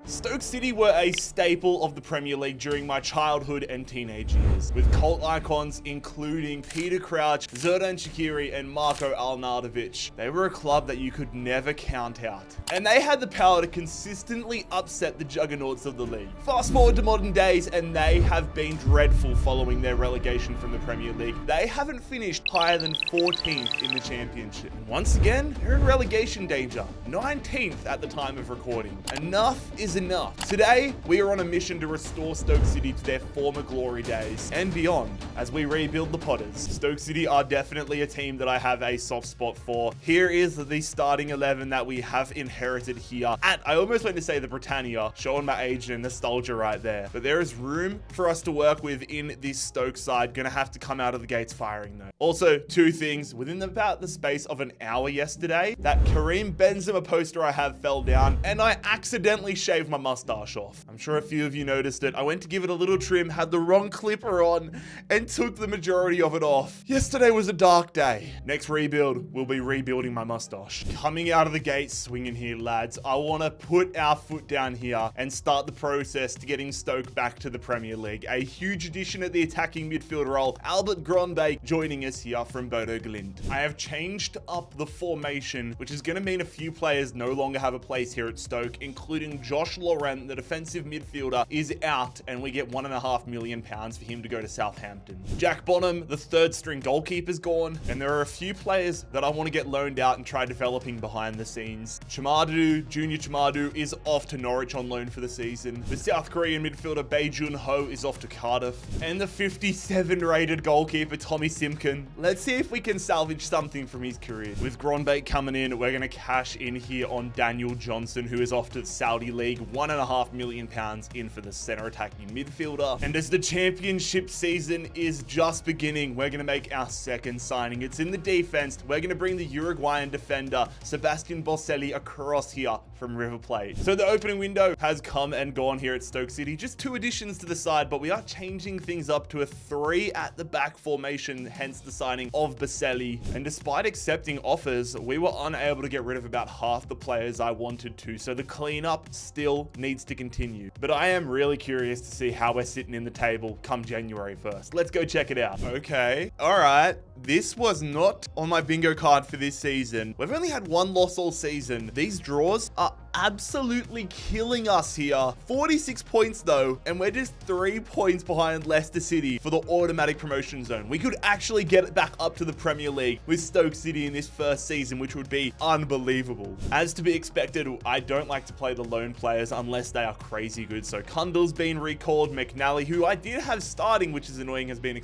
Stoke City were a staple of the Premier League during my childhood and teenage years, with cult icons including Peter Crouch, Zerdan Shaqiri, and Marko Arnautovic. They were a club that you could never count out, and they had the power to consistently upset the juggernauts of the league. Fast forward to modern days, and they have been dreadful following their relegation from the Premier League. They haven't finished higher than 14th in the Championship. And once again, they're in relegation danger, 19th at the time of recording. Enough is enough. Today, we are on a mission to restore Stoke City to their former glory days and beyond as we rebuild the Potters. Stoke City are definitely a team that I have a soft spot for. Here is the starting 11 that we have inherited here at, I almost went to say the Britannia, showing my age and nostalgia right there. But there is room for us to work with in this Stoke side. Gonna have to come out of the gates firing though. Also, two things. Within about the space of an hour yesterday, that Karim Benzema poster I have fell down and I accidentally shaved my mustache off. I'm sure a few of you noticed it. I went to give it a little trim, had the wrong clipper on, and took the majority of it off. Yesterday was a dark day. Next rebuild, we'll be rebuilding my mustache. Coming out of the gate swinging here, lads. I want to put our foot down here and start the process to getting Stoke back to the Premier League. A huge addition at the attacking midfield role. Albert Grondbeek joining us here from Bodo Glimt. I have changed up the formation, which is going to mean a few players no longer have a place here at Stoke, including Josh Laurent, the defensive midfielder, is out, and we get £1.5 million for him to go to Southampton. Jack Bonham, the third string goalkeeper's gone, and there are a few players that I want to get loaned out and try developing behind the scenes. Junior Chamadu is off to Norwich on loan for the season. The South Korean midfielder Bae Jun Ho is off to Cardiff, and the 57 rated goalkeeper Tommy Simkin. Let's see if we can salvage something from his career. With Grondbeek coming in, we're going to cash in here on Daniel Johnson, who is off to the Saudi League, £1.5 million in for the center attacking midfielder. And as the championship season is just beginning, we're going to make our second signing. It's in the defense. We're going to bring the Uruguayan defender Sebastian Boselli across here from River Plate. So the opening window has come and gone here at Stoke City. Just two additions to the side, but we are changing things up to a 3 at the back formation, hence the signing of Boselli. And despite accepting offers, we were unable to get rid of about half the players I wanted to, so the cleanup still needs to continue. But I am really curious to see how we're sitting in the table come January 1st. Let's go check it out. Okay, all right. This was not on my bingo card for this season. We've only had one loss all season. These draws are absolutely killing us here. 46 points though, and we're just 3 points behind Leicester City for the automatic promotion zone. We could actually get it back up to the Premier League with Stoke City in this first season, which would be unbelievable. As to be expected, I don't like to play the lone players unless they are crazy good. So Kundal's been recalled. McNally, who I did have starting, which is annoying, has been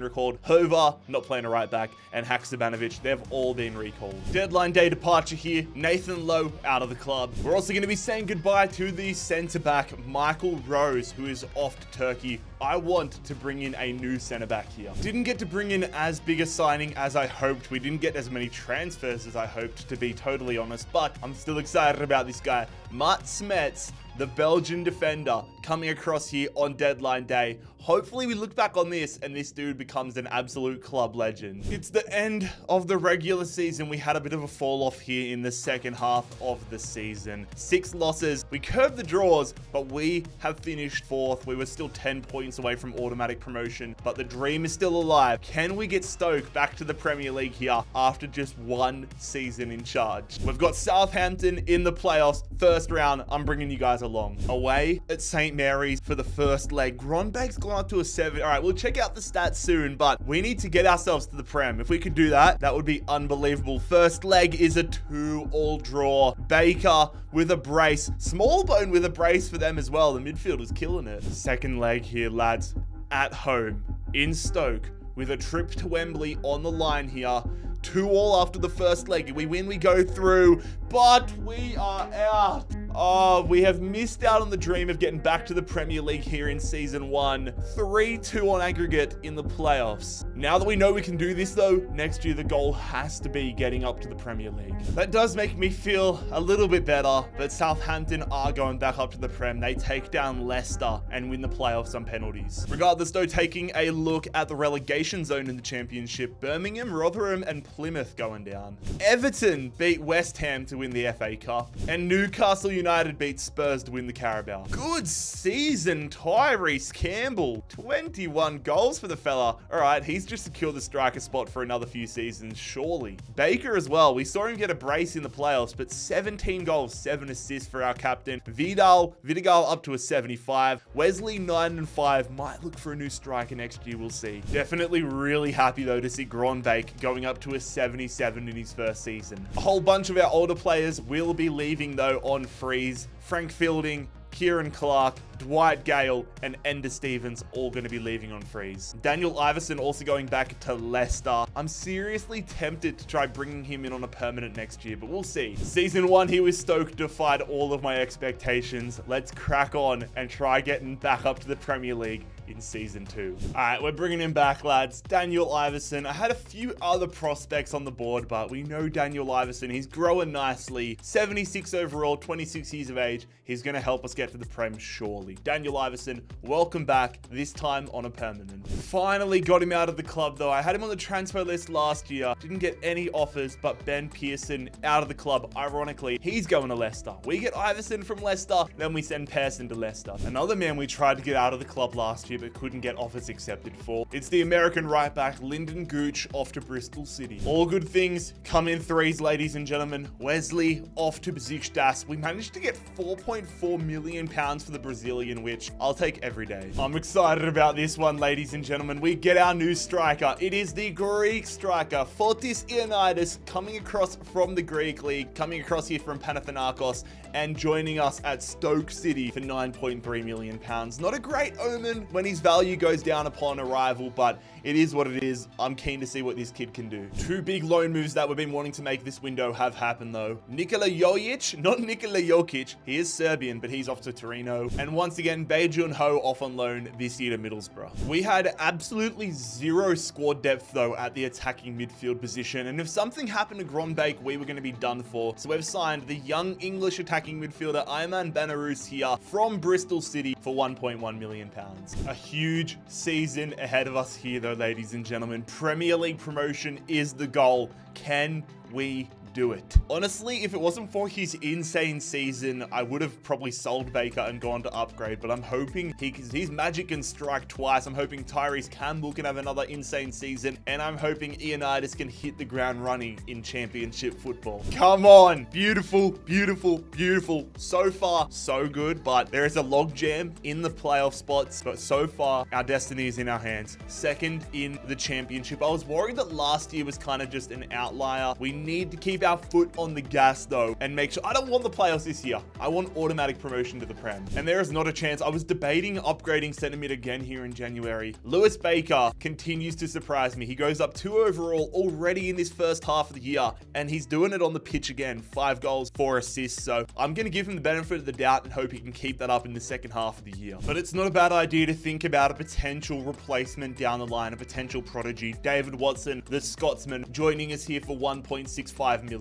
recalled. Hover, not playing a right back, and Haksabanovic, they've all been recalled. Deadline day departure here. Nathan Lowe out of the club. We're also going to be saying goodbye to the centre-back, Michael Rose, who is off to Turkey. I want to bring in a new centre-back here. Didn't get to bring in as big a signing as I hoped. We didn't get as many transfers as I hoped, to be totally honest, but I'm still excited about this guy. Mart Smets, the Belgian defender, coming across here on deadline day. Hopefully we look back on this and this dude becomes an absolute club legend. It's the end of the regular season. We had a bit of a fall off here in the second half of the season. 6 losses. We curved the draws, but we have finished 4th. We were still 10 points away from automatic promotion, but the dream is still alive. Can we get Stoke back to the Premier League here after just 1 season in charge? We've got Southampton in the playoffs, first round. I'm bringing you guys along. Away at St. Mary's for the first leg. Grondbeek's gone up to a 7. All right, we'll check out the stats soon, but we need to get ourselves to the Prem. If we could do that, that would be unbelievable. First leg is a 2-2 draw. Baker with a brace. Smallbone with a brace for them as well. The midfield is killing it. Second leg here, lads. At home in Stoke with a trip to Wembley on the line here. 2-2 after the first leg. If we win, we go through, but we are out. Oh, we have missed out on the dream of getting back to the Premier League here in Season 1. 3-2 on aggregate in the playoffs. Now that we know we can do this though, next year the goal has to be getting up to the Premier League. That does make me feel a little bit better, but Southampton are going back up to the Prem. They take down Leicester and win the playoffs on penalties. Regardless though, taking a look at the relegation zone in the Championship, Birmingham, Rotherham and Plymouth going down. Everton beat West Ham to win the FA Cup. And Newcastle United beat Spurs to win the Carabao. Good season, Tyrese Campbell. 21 goals for the fella. All right, he's just secured the striker spot for another few seasons, surely. Baker as well. We saw him get a brace in the playoffs, but 17 goals, 7 assists for our captain. Vidigal up to a 75. Wesley 9-5. Might look for a new striker next year, we'll see. Definitely really happy though to see Gronbake going up to a 77 in his first season. A whole bunch of our older players will be leaving though on freeze. Frank Fielding, Kieran Clark, Dwight Gale, and Ender Stevens all going to be leaving on freeze. Daniel Iverson also going back to Leicester. I'm seriously tempted to try bringing him in on a permanent next year, but we'll see. Season 1 here with Stoke defied all of my expectations. Let's crack on and try getting back up to the Premier League in season 2. All right, we're bringing him back, lads. Daniel Iverson. I had a few other prospects on the board, but we know Daniel Iverson. He's growing nicely. 76 overall, 26 years of age. He's going to help us get to the Prem, surely. Daniel Iverson, welcome back, this time on a permanent. Finally got him out of the club, though. I had him on the transfer list last year. Didn't get any offers, but Ben Pearson out of the club. Ironically, he's going to Leicester. We get Iverson from Leicester, then we send Pearson to Leicester. Another man we tried to get out of the club last year, but couldn't get offers accepted for. It's the American right back, Lyndon Gooch, off to Bristol City. All good things come in threes, ladies and gentlemen. Wesley off to Besiktas. We managed to get £4.4 million for the Brazilian, which I'll take every day. I'm excited about this one, ladies and gentlemen. We get our new striker. It is the Greek striker, Fotis Ioannidis, coming across from the Greek league, coming across here from Panathinaikos and joining us at Stoke City for £9.3 million. Not a great omen when his value goes down upon arrival, but it is what it is. I'm keen to see what this kid can do. 2 big loan moves that we've been wanting to make this window have happened though. Nikola Jojic, not Nikola Jokic. He is Serbian, but he's off to Torino. And once again, Bae-Jun Ho off on loan this year to Middlesbrough. We had absolutely zero squad depth though at the attacking midfield position. And if something happened to Gronbake, we were going to be done for. So we've signed the young English attacking midfielder Ayman Banarus here from Bristol City for £1.1 million. A huge season ahead of us here though, ladies and gentlemen. Premier League promotion is the goal. Can we do it? Honestly, if it wasn't for his insane season, I would have probably sold Baker and gone to upgrade, but I'm hoping his magic can strike twice. I'm hoping Tyrese Campbell can have another insane season, and I'm hoping Ioannidis can hit the ground running in championship football. Come on. Beautiful, beautiful, beautiful. So far, so good, but there is a logjam in the playoff spots, but so far, our destiny is in our hands. Second in the championship. I was worried that last year was kind of just an outlier. We need to keep our foot on the gas though and make sure. I don't want the playoffs this year. I want automatic promotion to the Prem, and there is not a chance. I was debating upgrading centre mid again here in January. Lewis Baker continues to surprise me. He goes up 2 overall already in this first half of the year, and he's doing it on the pitch again. 5 goals, 4 assists. So I'm going to give him the benefit of the doubt and hope he can keep that up in the second half of the year. But it's not a bad idea to think about a potential replacement down the line, a potential prodigy. David Watson, the Scotsman, joining us here for £1.65 million.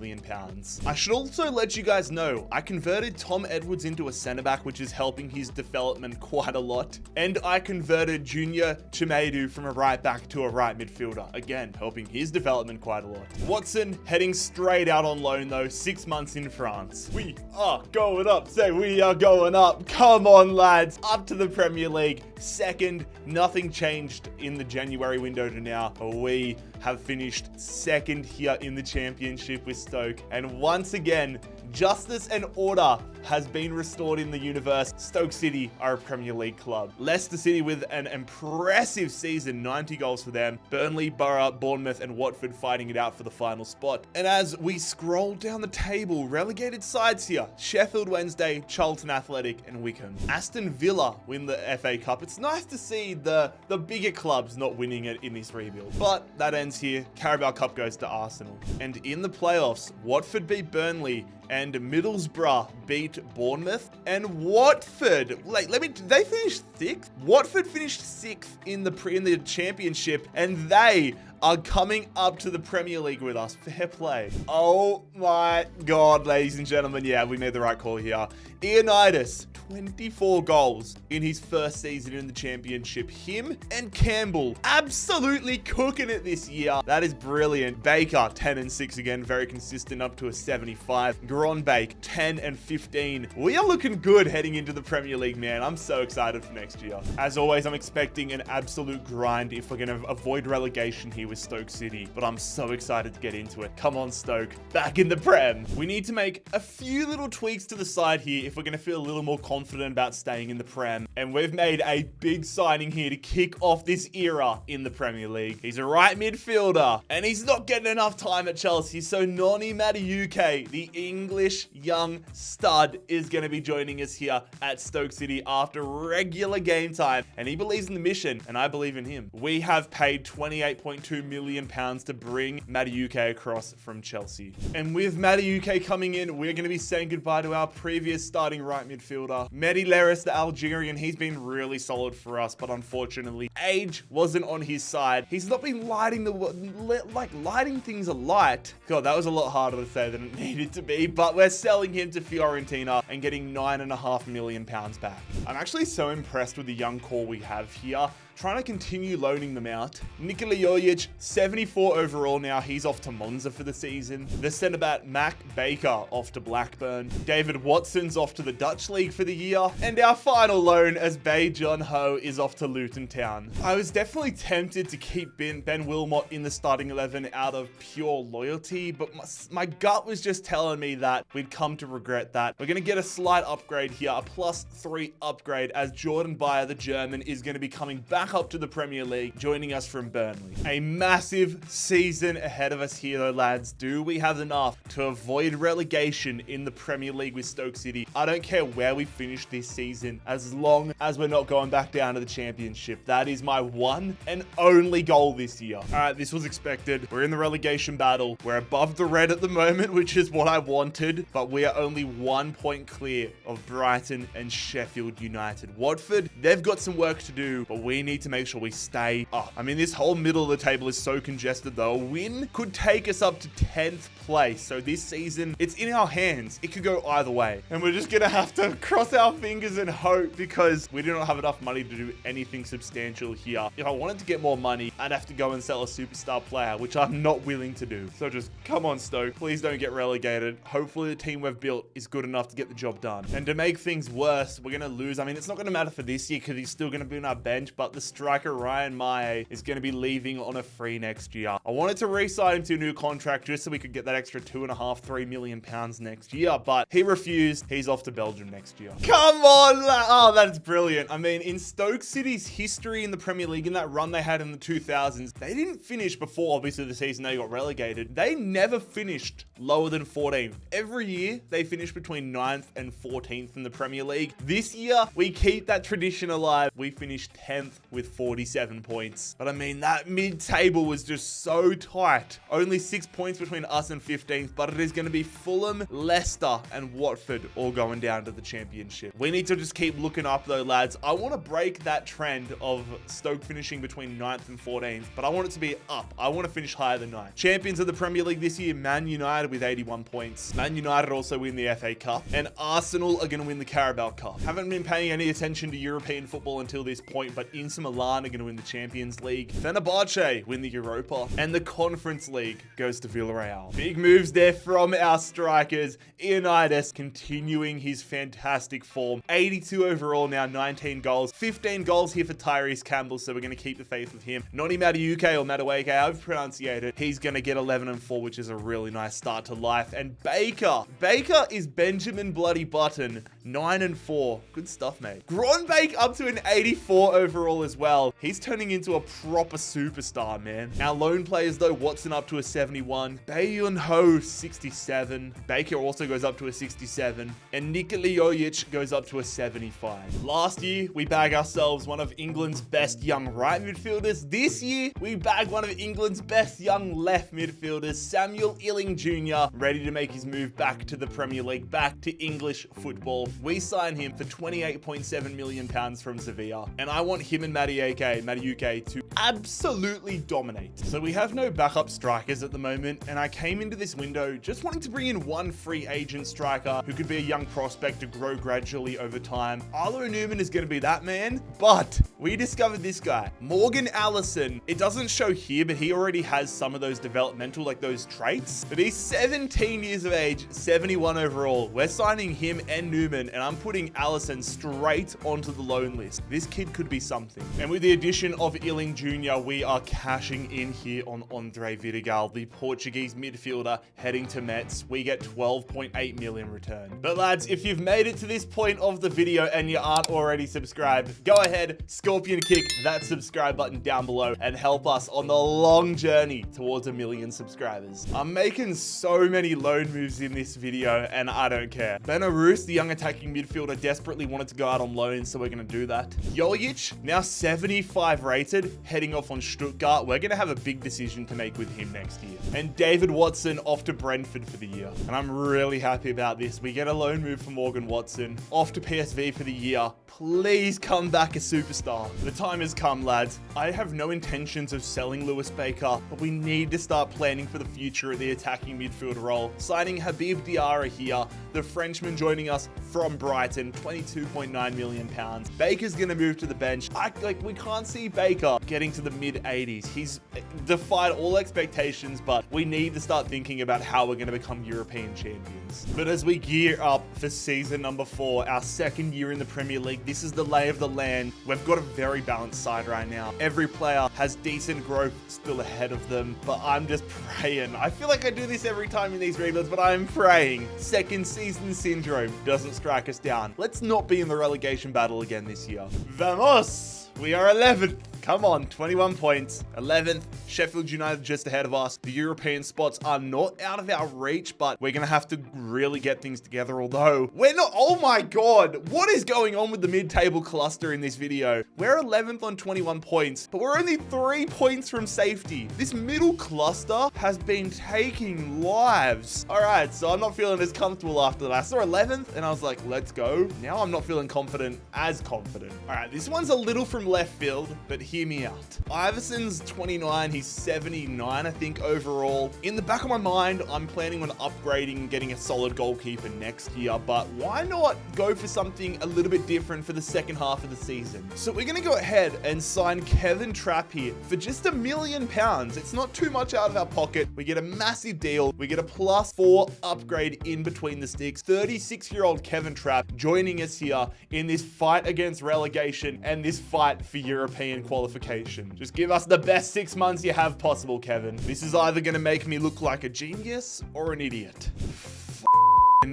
I should also let you guys know, I converted Tom Edwards into a centre back, which is helping his development quite a lot. And I converted Junior Chimedu from a right back to a right midfielder. Again, helping his development quite a lot. Watson heading straight out on loan though, 6 months in France. We are going up. Say we are going up. Come on, lads. Up to the Premier League. Second, nothing changed in the January window to now. We have finished second here in the championship with Stoke. And once again, justice and order has been restored in the universe. Stoke City are a Premier League club. Leicester City with an impressive season, 90 goals for them. Burnley, Borough, Bournemouth, and Watford fighting it out for the final spot. And as we scroll down the table, relegated sides here: Sheffield Wednesday, Charlton Athletic, and Wickham. Aston Villa win the FA Cup. It's nice to see the bigger clubs not winning it in this rebuild. But that ends here. Carabao Cup goes to Arsenal. And in the playoffs, Watford beat Burnley, and Middlesbrough beat Bournemouth. And Watford, they finished 6th? Watford finished 6th in the championship, and they are coming up to the Premier League with us. Fair play. Oh my God, ladies and gentlemen. Yeah, we made the right call here. Ioannidis, 24 goals in his first season in the championship. Him and Campbell absolutely cooking it this year. That is brilliant. Baker, 10 and 6 again, very consistent, up to a 75. Gronbake, 10 and 15. We are looking good heading into the Premier League, man. I'm so excited for next year. As always, I'm expecting an absolute grind if we're going to avoid relegation here with Stoke City, but I'm so excited to get into it. Come on, Stoke, back in the Prem. We need to make a few little tweaks to the side here if we're going to feel a little more confident about staying in the Prem. And we've made a big signing here to kick off this era in the Premier League. He's a right midfielder, and he's not getting enough time at Chelsea, so Noni Madueke, the English young stud, is going to be joining us here at Stoke City after regular game time, and he believes in the mission, and I believe in him. We have paid £28.2 million to bring Madueke across from Chelsea. And with Madueke coming in, we're going to be saying goodbye to our previous starting right midfielder, Mehdi Leris, the Algerian. He's been really solid for us, but unfortunately, age wasn't on his side. He's not been lighting things alight. God, that was a lot harder to say than it needed to be, but we're selling him to Fiorentina and getting £9.5 million back. I'm actually so impressed with the young core we have here. Trying to continue loaning them out. Nikola Jojic, 74 overall now. He's off to Monza for the season. The centre-back, Mac Baker, off to Blackburn. David Watson's off to the Dutch League for the year. And our final loan as Bae John Ho is off to Luton Town. I was definitely tempted to keep Ben Wilmot in the starting 11 out of pure loyalty, but my gut was just telling me that we'd come to regret that. We're going to get a slight upgrade here, a +3 upgrade, as Jordan Bayer, the German, is going to be coming back up to the Premier League, joining us from Burnley. A massive season ahead of us here though, lads. Do we have enough to avoid relegation in the Premier League with Stoke City? I don't care where we finish this season, as long as we're not going back down to the Championship. That is my one and only goal this year. All right, this was expected. We're in the relegation battle. We're above the red at the moment, which is what I wanted, but we are only 1 point clear of Brighton and Sheffield United. Watford, they've got some work to do, but we need to make sure we stay up. I mean, this whole middle of the table is so congested though. A win could take us up to 10th place. So this season, it's in our hands. It could go either way. And we're just going to have to cross our fingers and hope, because we do not have enough money to do anything substantial here. If I wanted to get more money, I'd have to go and sell a superstar player, which I'm not willing to do. So just come on, Stoke. Please don't get relegated. Hopefully the team we've built is good enough to get the job done. And to make things worse, we're going to lose. I mean, it's not going to matter for this year because he's still going to be on our bench, but the striker Ryan Maye is going to be leaving on a free next year. I wanted to re-sign him to a new contract just so we could get that extra £2.5–3 million next year, but he refused. He's off to Belgium next year. Come on! Oh, that's brilliant. I mean, in Stoke City's history in the Premier League, in that run they had in the 2000s, they didn't finish before, obviously, the season they got relegated. They never finished lower than 14th. Every year, they finished between 9th and 14th in the Premier League. This year, we keep that tradition alive. We finished 10th with 47 points. But I mean, that mid-table was just so tight. Only 6 points between us and 15th, but it is going to be Fulham, Leicester, and Watford all going down to the Championship. We need to just keep looking up though, lads. I want to break that trend of Stoke finishing between 9th and 14th, but I want it to be up. I want to finish higher than 9th. Champions of the Premier League this year, Man United with 81 points. Man United also win the FA Cup, and Arsenal are going to win the Carabao Cup. Haven't been paying any attention to European football until this point, but Inter Milan are going to win the Champions League. Fenerbahce win the Europa, and the Conference League goes to Villarreal. Big moves there from our strikers. Ioannidis continuing his fantastic form. 82 overall now, 19 goals. 15 goals here for Tyrese Campbell, so we're going to keep the faith with him. Noni Madueke, or Madueke, however you pronounce it, he's going to get 11 and 4, which is a really nice start to life. And Baker is Benjamin Bloody Button, 9 and 4. Good stuff, mate. Gronbake up to an 84 overall as well. He's turning into a proper superstar, man. Our lone players though, Watson up to a 71, Bayon Ho 67, Baker also goes up to a 67, and Nikola Jojic goes up to a 75. Last year, we bagged ourselves one of England's best young right midfielders. This year, we bagged one of England's best young left midfielders, Samuel Illing Jr., ready to make his move back to the Premier League, back to English football. We signed him for £28.7 million from Sevilla, and I want him and Madueke to absolutely dominate. So we have no backup strikers at the moment, and I came into this window just wanting to bring in one free agent striker who could be a young prospect to grow gradually over time. Arlo Newman is going to be that man, but we discovered this guy, Morgan Allison. It doesn't show here, but he already has some of those developmental, like those traits. But he's 17 years of age, 71 overall. We're signing him and Newman, and I'm putting Allison straight onto the loan list. This kid could be something. And with the addition of Illing Jr., we are cashing in here on Andre Vidigal, the Portuguese midfielder heading to Metz. We get 12.8 million return. But lads, if you've made it to this point of the video and you aren't already subscribed, go ahead, scorpion kick that subscribe button down below and help us on the long journey towards 1 million subscribers. I'm making so many loan moves in this video and I don't care. Benarus, the young attacking midfielder, desperately wanted to go out on loan, so we're going to do that. Jojic, now 75 rated, heading off on Stuttgart. We're going to have a big decision to make with him next year. And David Watson off to Brentford for the year. And I'm really happy about this. We get a loan move for Morgan Watson, off to PSV for the year. Please come back a superstar. The time has come, lads. I have no intentions of selling Lewis Baker, but we need to start planning for the future at the attacking midfield role. Signing Habib Diarra here, the Frenchman joining us from Brighton, £22.9 million. Baker's gonna move to the bench. We can't see Baker getting to the mid-80s. He's defied all expectations, but we need to start thinking about how we're gonna become European champions. But as we gear up for season number 4, our second year in the Premier League, this is the lay of the land. We've got a very balanced side right now. Every player has decent growth still ahead of them, but I'm just praying. I feel like I do this every time in these rebuilds, but I'm praying second season syndrome doesn't strike us down. Let's not be in the relegation battle again this year. Vamos! We are 11th. Come on, 21 points. 11th, Sheffield United just ahead of us. The European spots are not out of our reach, but we're going to have to really get things together, although we're not. Oh my God, what is going on with the mid-table cluster in this video? We're 11th on 21 points, but we're only 3 points from safety. This middle cluster has been taking lives. All right, so I'm not feeling as comfortable after that. I saw 11th and I was like, let's go. Now I'm not feeling as confident. All right, this one's a little from left field, but hear me out. Iverson's 29, he's 79, I think, overall. In the back of my mind, I'm planning on upgrading and getting a solid goalkeeper next year, but why not go for something a little bit different for the second half of the season? So we're going to go ahead and sign Kevin Trapp here for just £1 million. It's not too much out of our pocket. We get a massive deal. We get a +4 upgrade in between the sticks. 36-year-old Kevin Trapp joining us here in this fight against relegation and this fight for European qualification. Just give us the best 6 months you have possible, Kevin. This is either going to make me look like a genius or an idiot.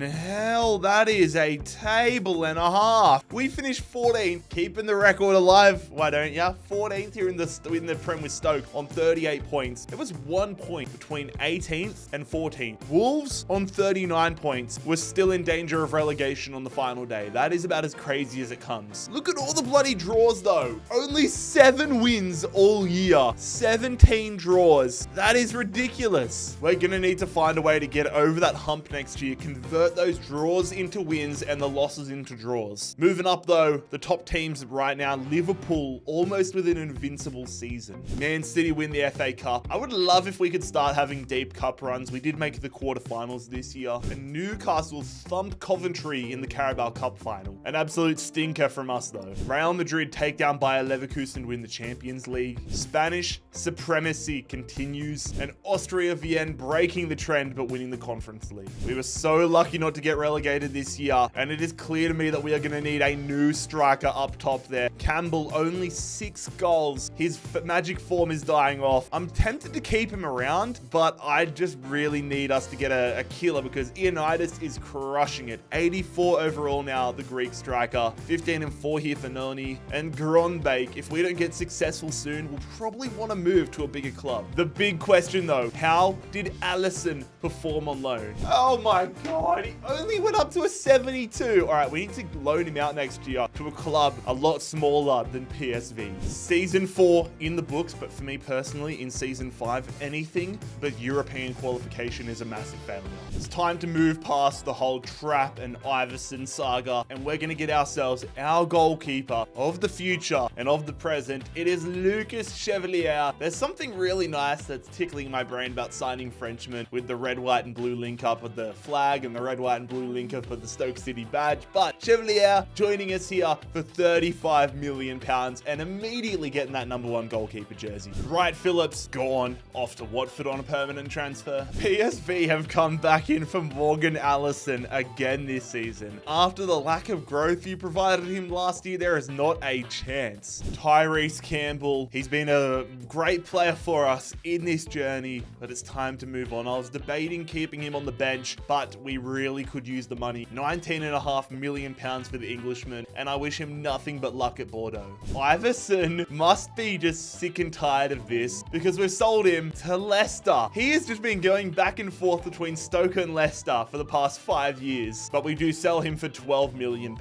Hell, that is a table and a half. We finished 14th, keeping the record alive. Why don't ya? 14th here in the Prem with Stoke on 38 points. There was 1 point between 18th and 14th. Wolves on 39 points were still in danger of relegation on the final day. That is about as crazy as it comes. Look at all the bloody draws though. Only 7 wins all year. 17 draws. That is ridiculous. We're gonna need to find a way to get over that hump next year, convert those draws into wins and the losses into draws. Moving up though, the top teams right now, Liverpool almost with an invincible season. Man City win the FA Cup. I would love if we could start having deep cup runs. We did make the quarterfinals this year. And Newcastle thumped Coventry in the Carabao Cup final. An absolute stinker from us though. Real Madrid take down Bayer Leverkusen, win the Champions League. Spanish supremacy continues, and Austria Vienna breaking the trend but winning the Conference League. We were so lucky not to get relegated this year, and it is clear to me that we are going to need a new striker up top there. Campbell, only 6 goals. His magic form is dying off. I'm tempted to keep him around, but I just really need us to get a killer because Ioannidis is crushing it. 84 overall now, the Greek striker. 15-4 here for Noni. And Gronbake, if we don't get successful soon, we'll probably want to move to a bigger club. The big question though, how did Allison perform on loan? Oh my God. and he only went up to a 72. All right, we need to loan him out next year to a club a lot smaller than PSV. Season 4 in the books, but for me personally, in Season 5, anything but European qualification is a massive failure. It's time to move past the whole Trapp and Iverson saga, and we're going to get ourselves our goalkeeper of the future and of the present. It is Lucas Chevalier. There's something really nice that's tickling my brain about signing Frenchmen with the red, white, and blue link up with the flag and the red, white, and blue link up with the Stoke City badge. But Chevalier joining us here for £35 million and immediately getting that #1 goalkeeper jersey. Wright Phillips gone off to Watford on a permanent transfer. PSV have come back in for Morgan Allison again this season. After the lack of growth you provided him last year, there is not a chance. Tyrese Campbell, he's been a great player for us in this journey, but it's time to move on. I was debating keeping him on the bench, but we really could use the money. £19.5 million for the Englishman, and I wish him nothing but luck at Bordeaux. Iverson must be just sick and tired of this, because we've sold him to Leicester. He has just been going back and forth between Stoke and Leicester for the past 5 years, but we do sell him for £12 million.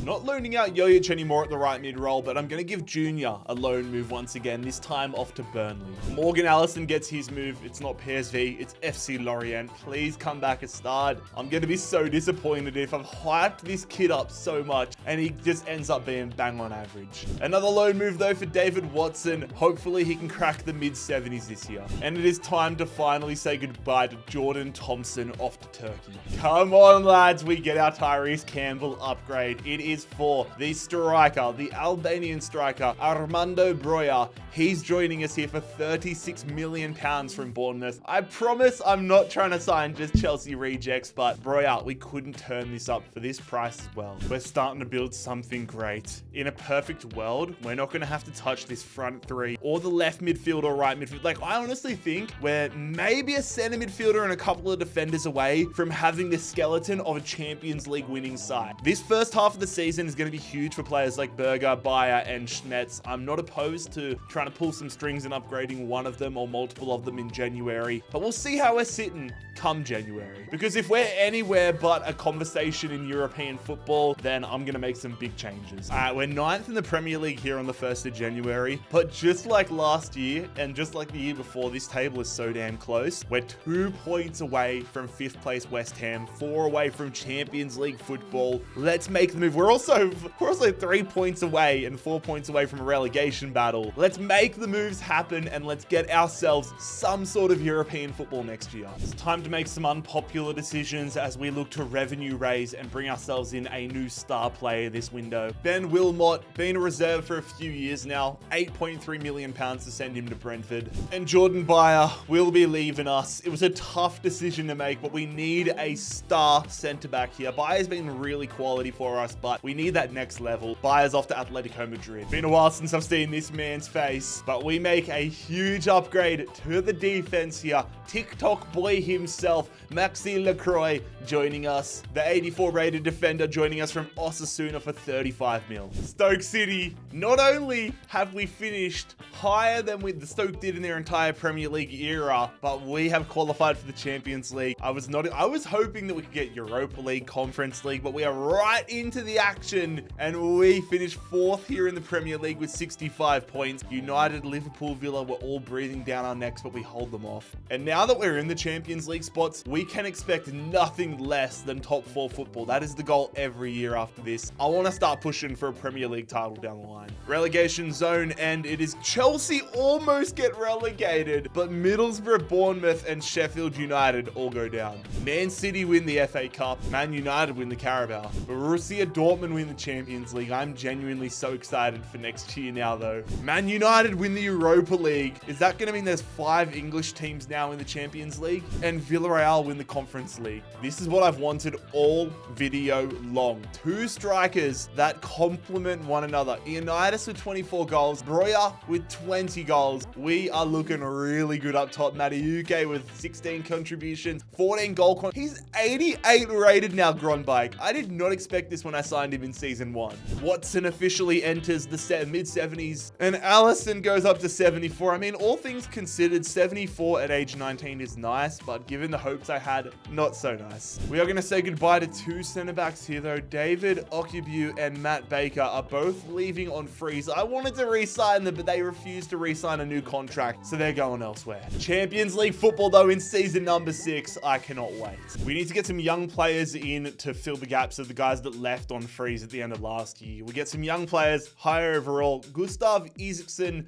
Not loaning out Jojic anymore at the right mid role, but I'm going to give Junior a loan move once again, this time off to Burnley. Morgan Allison gets his move. It's not PSV, it's FC Lorient. Please come back a start. I'm going to be so disappointed if I've hyped this kid up so much and he just ends up being bang on average. Another loan move though for David Watson. Hopefully he can crack the mid-70s this year. And it is time to finally say goodbye to Jordan Thompson off to Turkey. Come on lads, we get our Tyrese Campbell upgrade. It is for the striker, the Albanian striker, Armando Broja. He's joining us here for £36 million from Bournemouth. I promise I'm not trying to sign just Chelsea rejects, but Broja, we couldn't turn this up for this price as well. We're starting to build something great. In a perfect world, we're not going to have to touch this front three or the left midfield or right midfield. Like, I honestly think we're maybe a center midfielder and a couple of defenders away from having the skeleton of a Champions League winning side. This first half of the season is going to be huge for players like Berger, Bayer, and Schmetz. I'm not opposed to trying to pull some strings and upgrading one of them or multiple of them in January, but we'll see how we're sitting come January. Because if we're anywhere but a conversation in European football, then I'm going to make some big changes. We're 9th in the Premier League here on the 1st of January, but just like last year and just like the year before, this table is so damn close. We're 2 points away from 5th place West Ham, 4 away from Champions League football. Let's make the move. We're also 3 points away and 4 points away from a relegation battle. Let's make the moves happen and let's get ourselves some sort of European football next year. It's time to make some unpopular decisions as we look to revenue raise and bring ourselves in a new star player this window. Ben Wilmot, been a reserve for a few years now, £8.3 million to send him to Brentford. And Jordan Bayer will be leaving us. It was a tough decision to make, but we need a star centre-back here. Bayer's been really quality for us, but we need that next level. Bayer's off to Atletico Madrid. Been a while since I've seen this man's face, but we make a huge upgrade to the defense here. TikTok boy himself, Maxi Lacroix, joining us. The 84 rated defender joining us from Osasuna for 35 mil. Stoke City, not only have we finished higher than the Stoke did in their entire Premier League era, but we have qualified for the Champions League. I was hoping that we could get Europa League, Conference League, but we are right into the action and we finished 4th here in the Premier League with 65 points. United, Liverpool, Villa were all breathing down our necks, but we hold them off. And now that we're in the Champions League spots, we can expect nothing less than top 4 football. That is the goal every year after this. I want to start pushing for a Premier League title down the line. Relegation zone, and it is Chelsea almost get relegated, but Middlesbrough, Bournemouth, and Sheffield United all go down. Man City win the FA Cup, Man United win the Carabao, Borussia Dortmund win the Champions League. I'm genuinely so excited for next year now though. Man United win the Europa League. Is that going to mean there's 5 English teams now in the Champions League? And Villarreal win the Conference League. This is what I've wanted all video long. 2 strikers that complement one another. Ioannidis with 24 goals, Broja with 20 goals. We are looking really good up top. Matiuke with 16 contributions, 14 goal He's 88 rated now, Gronbike. I did not expect this when I signed him in season 1. Watson officially enters the mid-70s and Allison goes up to 74. I mean, all things considered, 74 at age 19 is nice, but given the hopes I had, not so nice. nice. We are going to say goodbye to two centre-backs here, though. David Okibu and Matt Baker are both leaving on freeze. I wanted to re-sign them, but they refused to re-sign a new contract, so they're going elsewhere. Champions League football, though, in season number 6. I cannot wait. We need to get some young players in to fill the gaps of the guys that left on freeze at the end of last year. We get some young players, higher overall. Gustav Isaacson,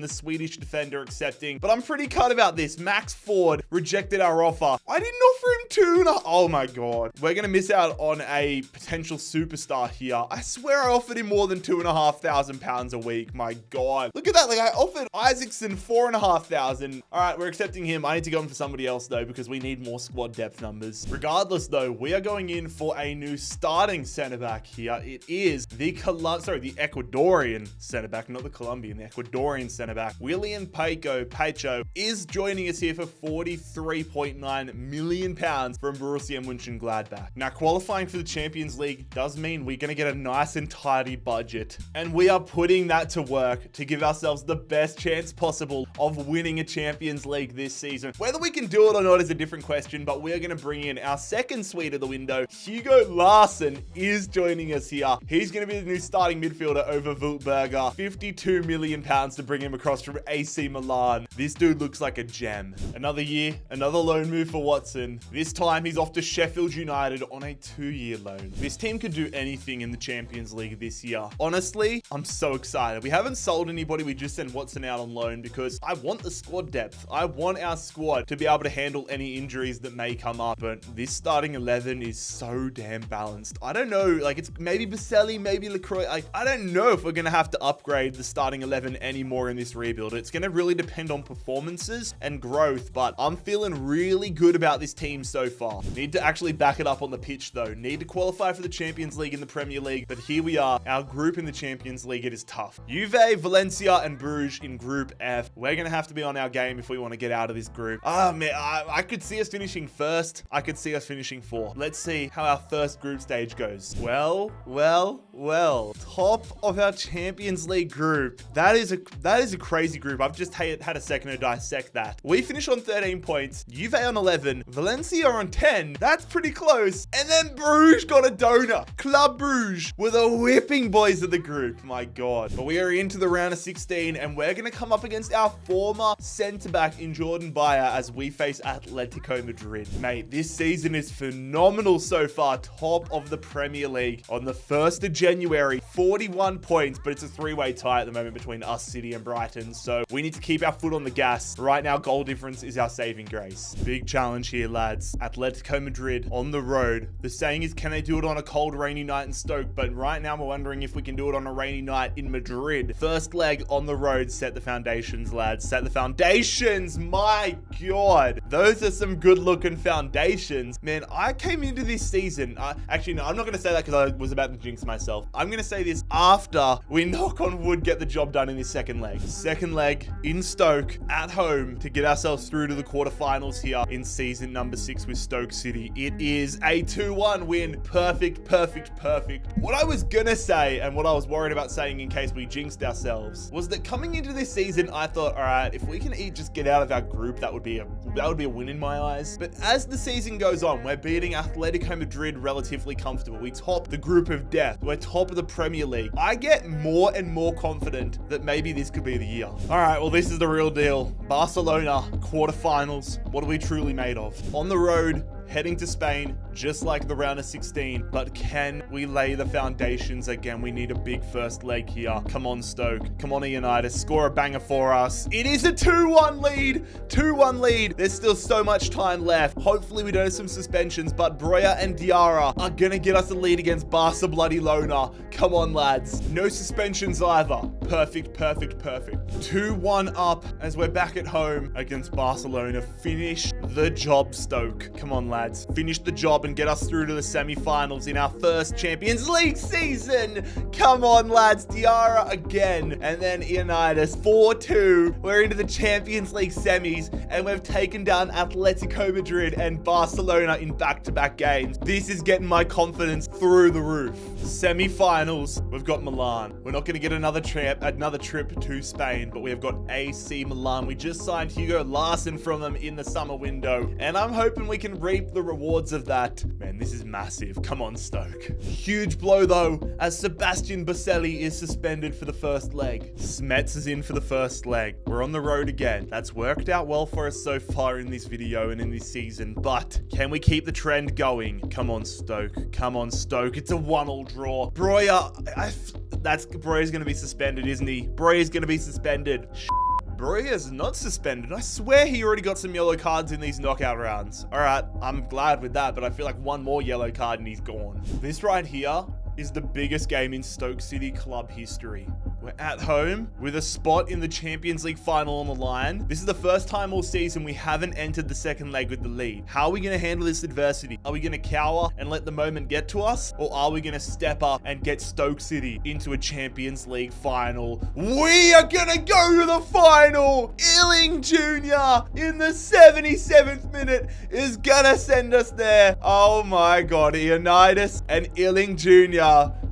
the Swedish defender, accepting. But I'm pretty cut about this. Max Ford rejected our offer. I didn't offer him 2.5. Oh my God. We're going to miss out on a potential superstar here. I swear I offered him more than £2,500 a week. My God. Look at that. Like, I offered Isaacson 4,500. All right, we're accepting him. I need to go in for somebody else though, because we need more squad depth numbers. Regardless though, we are going in for a new starting center back here. It is the Ecuadorian center back, not the Colombian, the Ecuadorian center back. William Pacho is joining us here for £43.9 million from Borussia Mönchengladbach. Now, qualifying for the Champions League does mean we're going to get a nice and tidy budget, and we are putting that to work to give ourselves the best chance possible of winning a Champions League this season. Whether we can do it or not is a different question, but we're going to bring in our second Swede of the window. Hugo Larsson is joining us here. He's going to be the new starting midfielder over Wultberger. £52 million to bring him across from AC Milan. This dude looks like a gem. Another year, another loan move for Watson. This time he's off to Sheffield United on a 2-year loan. This team could do anything in the Champions League this year. Honestly, I'm so excited. We haven't sold anybody. We just sent Watson out on loan because I want the squad depth. I want our squad to be able to handle any injuries that may come up. But this starting 11 is so damn balanced. I don't know. Like, it's maybe Baselli, maybe LaCroix. Like, I don't know if we're going to have to upgrade the starting 11 anymore in this rebuild. It's going to really depend on performances and growth, but I'm feeling really good about this team so far. Need to actually back it up on the pitch though. Need to qualify for the Champions League in the Premier League, but here we are. Our group in the Champions League, it is tough. Juve, Valencia, and Bruges in Group F. We're going to have to be on our game if we want to get out of this group. Man, I could see us finishing first. I could see us finishing 4th. Let's see how our first group stage goes. Well. Top of our Champions League group. That is a crazy group. I've just had a second to dissect that. We finish on 13 points. Juve on 11. Valencia on 10. That's pretty close. And then Bruges got a donor. Club Bruges were the whipping boys of the group. My God. But we are into the round of 16, and we're going to come up against our former centre-back in Jordan Bayer as we face Atletico Madrid. Mate, this season is phenomenal so far. Top of the Premier League on the 1st of January. 41 points, but it's a 3-way tie at the moment between us, City, and Brighton. So we need to keep our foot on the gas. Right now, goal difference is our saving grace. Big challenge here, lads. Atletico Madrid on the road. The saying is, can they do it on a cold, rainy night in Stoke? But right now, we're wondering if we can do it on a rainy night in Madrid. First leg on the road. Set the foundations, lads. Set the foundations. My God. Those are some good-looking foundations. Man, I came into this season. Actually, no, I'm not going to say that because I was about to jinx myself. I'm going to say this after we, knock on wood, get the job done in this second leg. Second leg in Stoke at home to get ourselves through to the quarterfinals here in season number 6 with Stoke City. It is a 2-1 win. Perfect. What I was going to say, and what I was worried about saying in case we jinxed ourselves, was that coming into this season, I thought, all right, if we can just get out of our group, that would be a win in my eyes. But as the season goes on, we're beating Atletico Madrid relatively comfortable. We top the group of death. We're top of the Premier League. I get more and more confident that maybe this could be the year. All right, well, this is the real deal. Barcelona, quarterfinals. What are we truly made of? On the road, heading to Spain, just like the round of 16. But can we lay the foundations again? We need a big first leg here. Come on, Stoke. Come on, United. Score a banger for us. It is a 2-1 lead. 2-1 lead. There's still so much time left. Hopefully we don't have some suspensions, but Breuer and Diarra are going to get us a lead against Barcelona. Come on, lads. No suspensions either. Perfect. 2-1 up as we're back at home against Barcelona. Finish the job, Stoke. Come on, lads. Finish the job. job and get us through to the semi-finals in our first Champions League season. Come on, lads. Diarra again. And then Ionitis 4-2. We're into the Champions League semis, and we've taken down Atletico Madrid and Barcelona in back-to-back games. This is getting my confidence through the roof. Semi-finals, we've got Milan. We're not going to get another trip to Spain, but we have got AC Milan. We just signed Hugo Larsson from them in the summer window, and I'm hoping we can reap the rewards of that. Man, this is massive. Come on, Stoke. Huge blow, though, as Sebastian Boselli is suspended for the first leg. Smets is in for the first leg. We're on the road again. That's worked out well for us so far in this video and in this season, but can we keep the trend going? Come on, Stoke. Come on, Stoke. It's a 1-1 draw. Breuer, Breuer's going to be suspended, isn't he? Breuer's going to be suspended. Breuer's not suspended. I swear he already got some yellow cards in these knockout rounds. All right, I'm glad with that, but I feel like one more yellow card and he's gone. This right here is the biggest game in Stoke City club history. We're at home with a spot in the Champions League final on the line. This is the first time all season we haven't entered the second leg with the lead. How are we going to handle this adversity? Are we going to cower and let the moment get to us? Or are we going to step up and get Stoke City into a Champions League final? We are going to go to the final! Ealing Jr. in the 77th minute is going to send us there. Oh my God, Ionitis and Ealing Jr.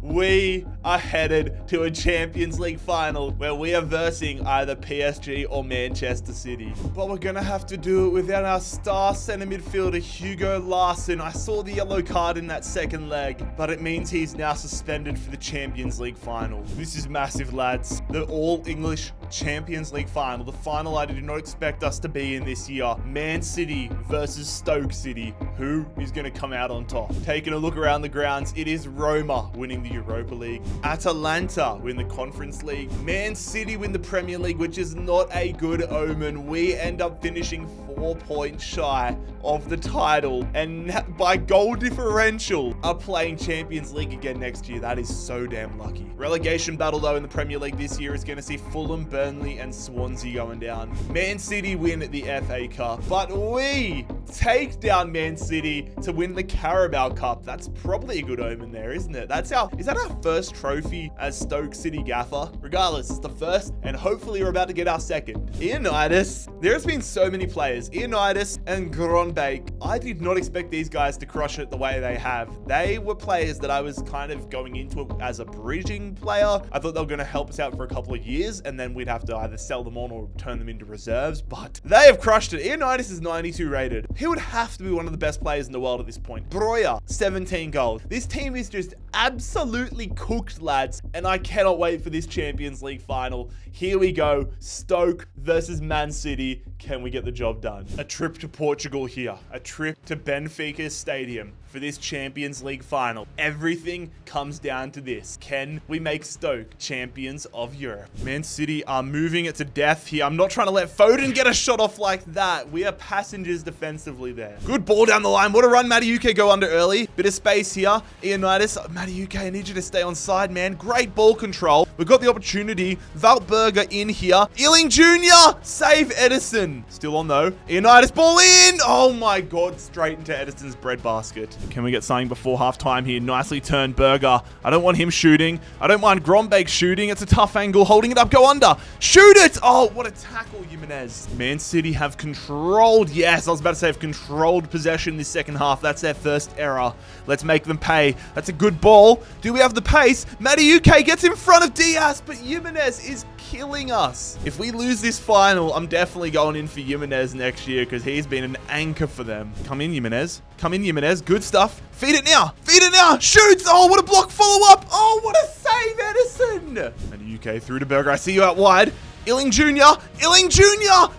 We are headed to a Champions League final where we are versing either PSG or Manchester City. But we're going to have to do it without our star center midfielder, Hugo Larsson. I saw the yellow card in that second leg, but it means he's now suspended for the Champions League final. This is massive, lads. The All-English Champions League final. The final I did not expect us to be in this year. Man City versus Stoke City. Who is going to come out on top? Taking a look around the grounds, it is Roma winning the Europa League. Atalanta win the Conference League. Man City win the Premier League, which is not a good omen. We end up finishing 4 points shy of the title, and by goal differential are playing Champions League again next year. That is so damn lucky. Relegation battle, though, in the Premier League this year is going to see Fulham, Burnley, and Swansea going down. Man City win the FA Cup, but we take down Man City to win the Carabao Cup. That's probably a good omen there, isn't it? Is that our first trophy as Stoke City gaffer? Regardless, it's the first, and hopefully we're about to get our second. Ionitis, there's been so many players. Ionitis and Gronbeek. I did not expect these guys to crush it the way they have. They were players that I was kind of going into it as a bridging player. I thought they were going to help us out for a couple of years, and then we'd have to either sell them on or turn them into reserves, but they have crushed it. Ionitis is 92 rated. He would have to be one of the best players in the world at this point. Breuer, 17 goals. This team is just absolutely cooked, lads, and I cannot wait for this Champions League final. Here we go. Stoke versus Man City. Can we get the job done? A trip to Portugal here. A trip to Benfica Stadium for this Champions League final. Everything comes down to this. Can we make Stoke champions of Europe? Man City are moving it to death here. I'm not trying to let Foden get a shot off like that. We are passengers defensively there. Good ball down the line. What a run. Madueke go under early. Bit of space here. Ionitis. Madueke, I need you to stay on side, man. Great ball control. We've got the opportunity. Valtberger in here. Ealing Jr. Save Edison. Still on though. Ionitis ball in. Oh my God. Straight into Edison's breadbasket. Can we get something before halftime here? Nicely turned Berger. I don't want him shooting. I don't mind Gronbeek shooting. It's a tough angle. Holding it up. Go under. Shoot it. Oh, what a tackle, Jimenez. Man City have controlled. Yes, I was about to say have controlled possession this second half. That's their first error. Let's make them pay. That's a good ball. Do we have the pace? Madueke gets in front of Diaz, but Jimenez is killing us. If we lose this final, I'm definitely going in for Jimenez next year because he's been an anchor for them. Come in, Jimenez. Come in, Jimenez. Good stuff. Feed it now. Feed it now. Shoots. Oh, what a block follow-up. Oh, what a save, Edison. Madueke through to Berger. I see you out wide. Ealing Jr. Ealing Jr.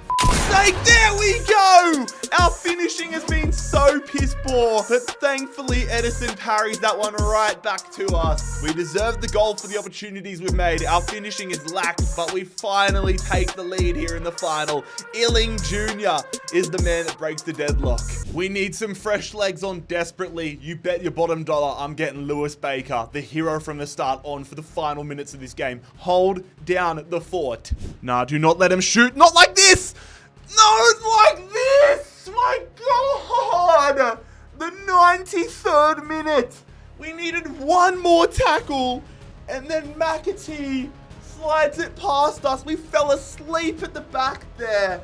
Sake, there we go! Our finishing has been so piss poor, but thankfully Edison parries that one right back to us. We deserved the goal for the opportunities we've made. Our finishing is lacked, but we finally take the lead here in the final. Ealing Jr. is the man that breaks the deadlock. We need some fresh legs on desperately. You bet your bottom dollar I'm getting Lewis Baker, the hero from the start, on for the final minutes of this game. Hold down the fort. Nah, do not let him shoot. Not like this! No, like this! My God! The 93rd minute. We needed one more tackle, and then McAtee slides it past us. We fell asleep at the back there.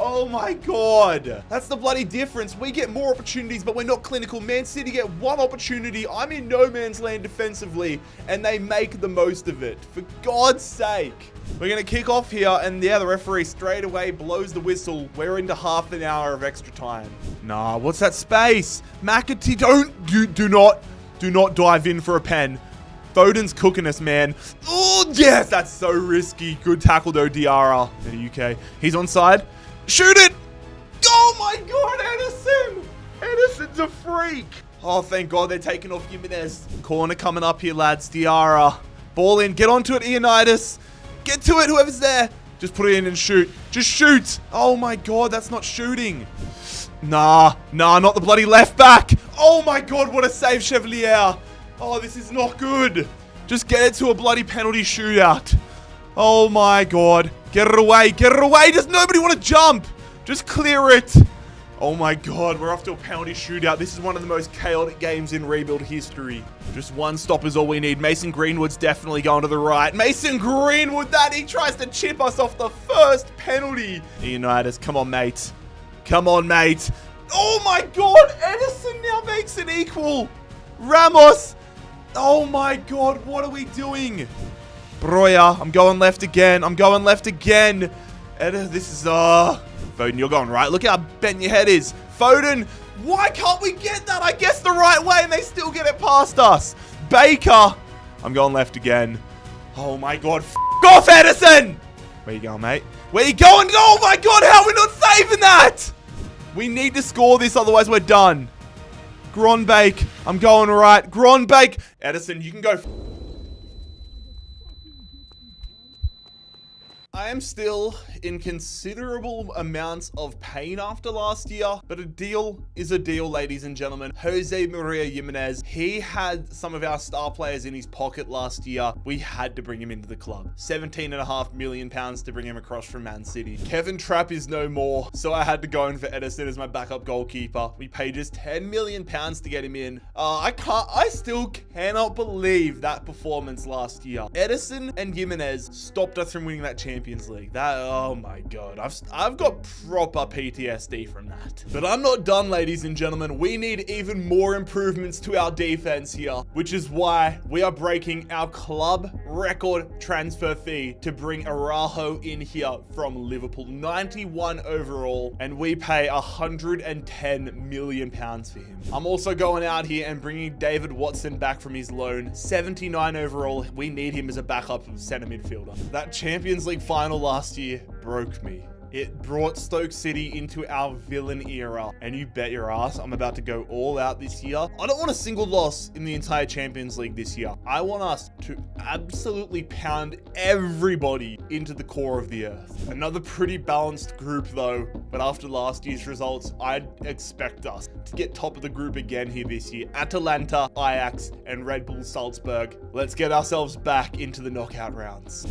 Oh my God. That's the bloody difference. We get more opportunities, but we're not clinical. Man City get one opportunity. I'm in no man's land defensively, and they make the most of it. For God's sake. We're going to kick off here, and yeah, the referee straight away blows the whistle. We're into half an hour of extra time. Nah, what's that space? McAtee, do not dive in for a pen. Foden's cooking us, man. Oh, yes, that's so risky. Good tackle, though, Diarra. In the UK. He's onside. Shoot it! Oh, my God, Edison! Edison's a freak. Oh, thank God they're taking off Jimenez. Corner coming up here, lads. Diarra. Ball in. Get onto it, Ioannidis. Get to it, whoever's there. Just put it in and shoot. Just shoot. Oh, my God, that's not shooting. Nah, not the bloody left back. Oh, my God, what a save, Chevalier. Oh, this is not good. Just get it to a bloody penalty shootout. Oh my God. Get it away. Get it away. Does nobody want to jump? Just clear it. Oh my God. We're off to a penalty shootout. This is one of the most chaotic games in rebuild history. Just one stop is all we need. Mason Greenwood's definitely going to the right. Mason Greenwood, he tries to chip us off the first penalty. Ioannidis, come on, mate. Come on, mate. Oh my God. Edison now makes it equal. Ramos. Oh my God, what are we doing? Broya, I'm going left again. This is, Foden, you're going right. Look how bent your head is. Foden, why can't we get that? I guess the right way, and they still get it past us. Baker, I'm going left again. Oh my God, off, Edison! Where you going, mate? Where you going? Oh my God, how are we not saving that? We need to score this, otherwise we're done. Gronbake. I'm going right. Gronbake. Edison, you can go. I am still in considerable amounts of pain after last year, but a deal is a deal, ladies and gentlemen. Jose Maria Jimenez, he had some of our star players in his pocket last year. We had to bring him into the club. £17.5 million to bring him across from Man City. Kevin Trapp is no more, so I had to go in for Edison as my backup goalkeeper. We paid just £10 million to get him in. I still cannot believe that performance last year. Edison and Jimenez stopped us from winning that Champions League. Oh my God. I've got proper PTSD from that. But I'm not done, ladies and gentlemen. We need even more improvements to our defense here, which is why we are breaking our club record transfer fee to bring Araujo in here from Liverpool. 91 overall, and we pay £110 million for him. I'm also going out here and bringing David Watson back from his loan. 79 overall. We need him as a backup centre midfielder. That Champions League final last year broke me. It brought Stoke City into our villain era, and you bet your ass I'm about to go all out this year. I don't want a single loss in the entire Champions League this year. I want us to absolutely pound everybody into the core of the earth. Another pretty balanced group though, but after last year's results, I'd expect us to get top of the group again here this year. Atalanta, Ajax, and Red Bull Salzburg. Let's get ourselves back into the knockout rounds.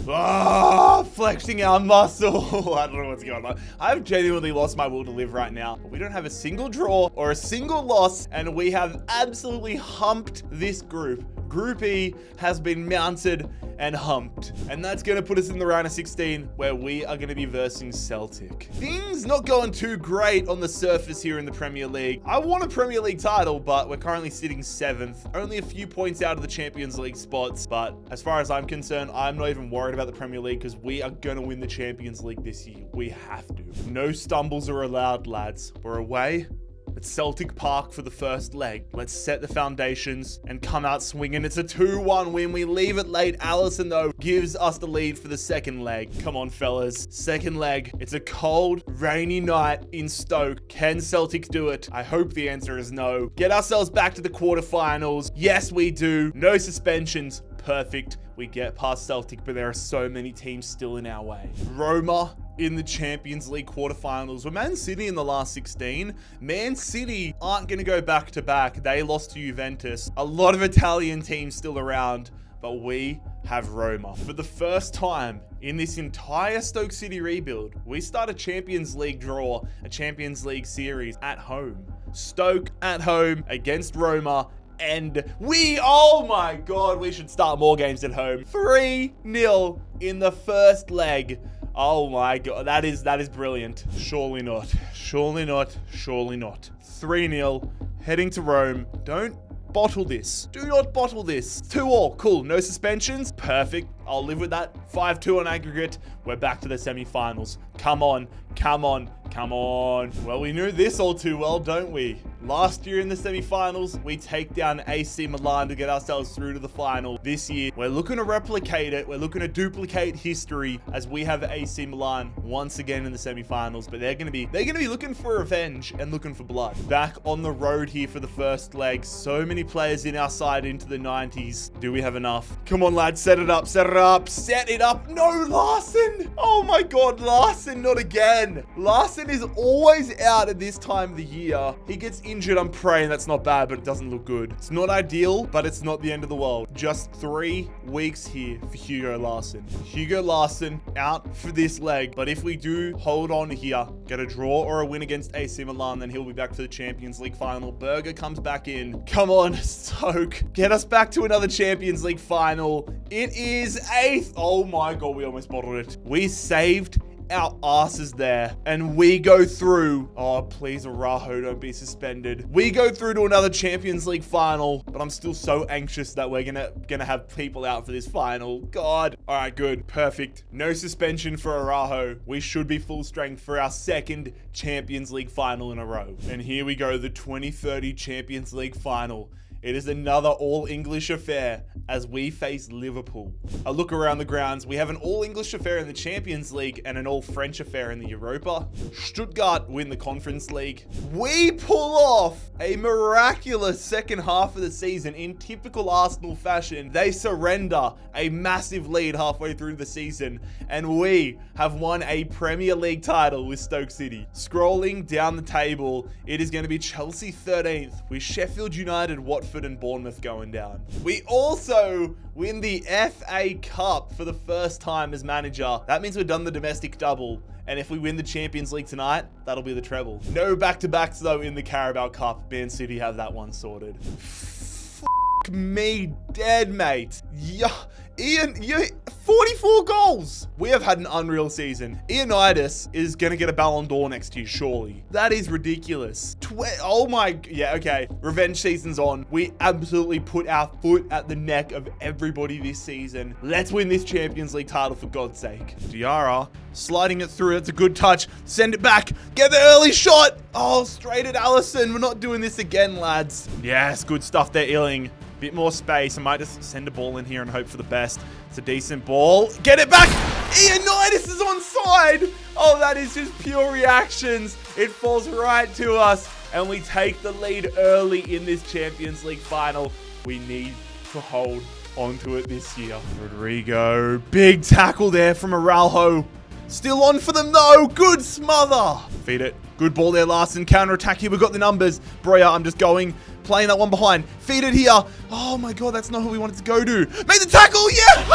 Flexing our muscle. I don't know what's going on. I've genuinely lost my will to live right now. We don't have a single draw or a single loss, and we have absolutely humped this group. Group E has been mounted and humped, and that's going to put us in the round of 16 where we are going to be versing Celtic. Things not going too great on the surface here in the Premier League. I want a Premier League title, but we're currently sitting 7th, only a few points out of the Champions League spots. But as far as I'm concerned, I'm not even worried about the Premier League because we are going to win the Champions League this year. We have to. No stumbles are allowed, lads. We're away at Celtic Park for the first leg. Let's set the foundations and come out swinging. It's a 2-1 win. We leave it late. Allison, though, gives us the lead for the second leg. Come on, fellas. Second leg. It's a cold, rainy night in Stoke. Can Celtic do it? I hope the answer is no. Get ourselves back to the quarterfinals. Yes, we do. No suspensions. Perfect. We get past Celtic, but there are so many teams still in our way. Roma in the Champions League quarterfinals. We're Man City in the last 16. Man City aren't going to go back to back. They lost to Juventus. A lot of Italian teams still around, but we have Roma. For the first time in this entire Stoke City rebuild, we start a Champions League draw, a Champions League series at home. Stoke at home against Roma. And oh my God, we should start more games at home. 3-0 in the first leg. Oh my God, that is brilliant. Surely not. Surely not. Surely not. 3-0, heading to Rome. Don't bottle this. Do not bottle this. 2-2, cool. No suspensions, perfect. I'll live with that. 5-2 on aggregate. We're back to the semi-finals. Come on, come on, come on. Well, we knew this all too well, don't we? Last year in the semi-finals, we take down AC Milan to get ourselves through to the final. This year, we're looking to replicate it. We're looking to duplicate history as we have AC Milan once again in the semi-finals. But they're gonna be looking for revenge and looking for blood. Back on the road here for the first leg. So many players in our side into the 90s. Do we have enough? Come on, lads, set it up, set it up, set it up. No, Larson. Oh my God, Larson, not again. Larson is always out at this time of the year. He gets injured. I'm praying that's not bad, but it doesn't look good. It's not ideal, but it's not the end of the world. Just 3 weeks here for Hugo Larson. Hugo Larson out for this leg, but if we do hold on here, get a draw or a win against AC Milan, then he'll be back for the Champions League final. Berger comes back in. Come on, Stoke. Get us back to another Champions League final. It is 8th. Oh my God, we almost bottled it. We saved our asses there, and we go through. Oh, please, Araujo, don't be suspended. We go through to another Champions League final, but I'm still so anxious that we're gonna have people out for this final. God. All right, good, perfect. No suspension for Araujo. We should be full strength for our second Champions League final in a row. And here we go, the 2030 Champions League final. It is another all-English affair as we face Liverpool. A look around the grounds. We have an all-English affair in the Champions League and an all-French affair in the Europa. Stuttgart win the Conference League. We pull off a miraculous second half of the season in typical Arsenal fashion. They surrender a massive lead halfway through the season, and we have won a Premier League title with Stoke City. Scrolling down the table, it is going to be Chelsea 13th with Sheffield United, Watford and Bournemouth going down. We also win the FA Cup for the first time as manager. That means we've done the domestic double. And if we win the Champions League tonight, that'll be the treble. No back-to-backs though in the Carabao Cup. Man City have that one sorted. F me dead, mate. Yeah. Ian, you 44 goals. We have had an unreal season. Ianitis is going to get a Ballon d'Or next year, surely. That is ridiculous. Oh my, yeah, okay. Revenge season's on. We absolutely put our foot at the neck of everybody this season. Let's win this Champions League title for God's sake. Diarra sliding it through. That's a good touch. Send it back. Get the early shot. Oh, straight at Allison. We're not doing this again, lads. Yes, good stuff there, Illing. Bit more space. I might just send a ball in here and hope for the best. It's a decent ball. Get it back. Ianitis is onside. Oh, that is just pure reactions. It falls right to us. And we take the lead early in this Champions League final. We need to hold onto it this year. Rodrigo. Big tackle there from Araujo. Still on for them though. Good smother. Feed it. Good ball there, Larson. Counter-attack here. We've got the numbers. Breuer, I'm just going. Playing that one behind. Feed it here. Oh my God, that's not who we wanted to go to. Make the tackle. Yeah.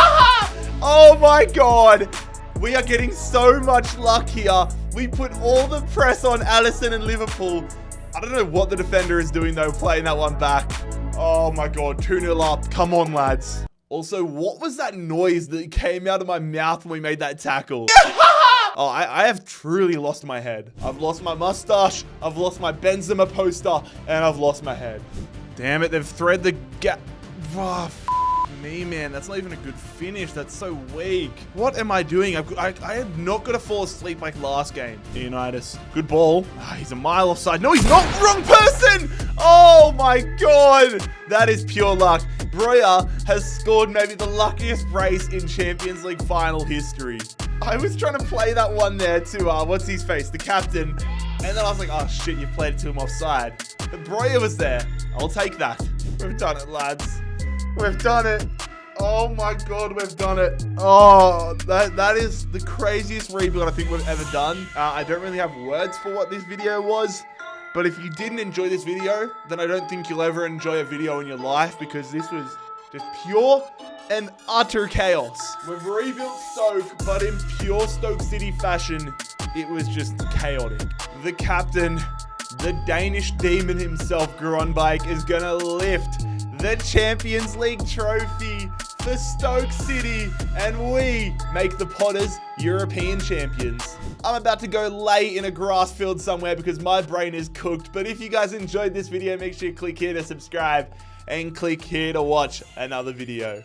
Oh my God. We are getting so much luck here. We put all the press on Alisson and Liverpool. I don't know what the defender is doing though, playing that one back. Oh my God, 2-0 up. Come on, lads. Also, what was that noise that came out of my mouth when we made that tackle? Yeah. Oh, I have truly lost my head. I've lost my mustache, I've lost my Benzema poster, and I've lost my head. Damn it, they've threaded the gap. Oh, me, man. That's not even a good finish. That's so weak. What am I doing? I am not going to fall asleep like last game. Ianitis. Good ball. Oh, he's a mile offside. No, he's not. Wrong person. Oh, my God. That is pure luck. Breuer has scored maybe the luckiest brace in Champions League final history. I was trying to play that one there to, what's his face? The captain. And then I was like, oh, shit, you played it to him offside. But Breuer was there. I'll take that. We've done it, lads. We've done it. Oh, my God, we've done it. Oh, that is the craziest rebuild I think we've ever done. I don't really have words for what this video was. But if you didn't enjoy this video, then I don't think you'll ever enjoy a video in your life because this was just pure and utter chaos. We've rebuilt Stoke, but in pure Stoke City fashion, it was just chaotic. The captain the Danish demon himself, Grunbike, is gonna lift the Champions League trophy for Stoke City, and we make the Potters European champions. I'm about to go lay in a grass field somewhere because my brain is cooked, but if you guys enjoyed this video, make sure you click here to subscribe and click here to watch another video.